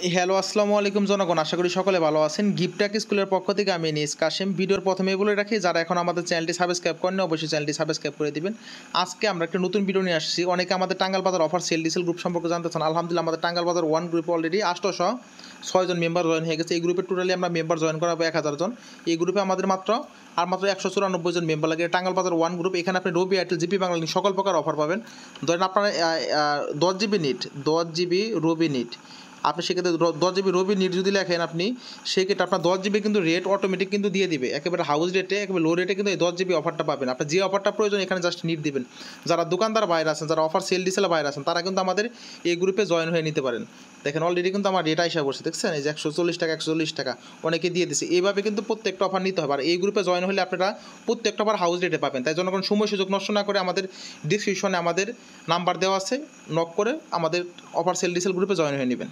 Hello, আসসালামু আলাইকুম জনগণ। আশা করি সকলে ভালো আছেন। গিফটটেক স্কুলের পক্ষ থেকে আমি এনিস কাশেম। ভিডিওর প্রথমেই বলে রাখি, যারা এখন আমাদের চ্যানেলটি সাবস্ক্রাইব করেননি অবশ্যই চ্যানেলটি সাবস্ক্রাইব করে দিবেন। আজকে আমরা একটা নতুন ভিডিও নিয়ে আসছি। অনেকে আমাদের টাঙ্গাইল বাজার অফার সেল ডিসেল গ্রুপ সম্পর্কে জানতে চান। আলহামদুলিল্লাহ, আমাদের টাঙ্গাইল বাজার 1 গ্রুপে অলরেডি 806 জন মেম্বার জয়েন হয়ে গেছে। এই গ্রুপে টোটালি আমরা মেম্বার জয়েন করাবো 1000 জন। এই গ্রুপে আমাদের মাত্র 194 জন মেম্বার লাগে। টাঙ্গাইল বাজার 1 গ্রুপ, এখানে আপনি রবি, এয়ারটেল, জিপি বাংলা সকল প্রকার অফার পাবেন। ধরেন আপনারা 10 জিবি নেট, 10 জিবি রবি নেট, আপনি সেক্ষেত্রে 10 জিবি রবি নেট যদি লেখেন আপনি, সেক্ষেত্রে আপনার 10 জিবি কিন্তু রেট অটোমেটিক কিন্তু দিয়ে দিবে একেবারে হাউস রেটে, একেবারে লো রেটে কিন্তু এই 10 জিবি অফারটা পাবেন। আপনার যে অফারটা প্রয়োজন এখানে জাস্ট নিট দিবেন। যারা দোকানদার বাইরে আছেন, যারা অফার সেল ডিসেলের বাইরে আছেন, তারা কিন্তু আমাদের এই গ্রুপে জয়েন হয়ে নিতে পারেন। দেখেন অলরেডি কিন্তু আমার রেট আইসা বসে, দেখছেন এই যে 140 টাকা, 140 টাকা অনেকে দিয়ে দিচ্ছে। এইভাবে কিন্তু প্রত্যেকটা অফার নিতে হবে। আর এই গ্রুপে জয়েন হলে আপনারা প্রত্যেকটা অফার হাউস রেটে পাবেন। তাই জন্য কোনো সময় সুযোগ নষ্ট না করে আমাদের ডিসক্রিপশনে আমাদের নাম্বার দেওয়া আছে, নক করে আমাদের অফার সেল ডিসেল গ্রুপে জয়েন হয়ে নেবেন।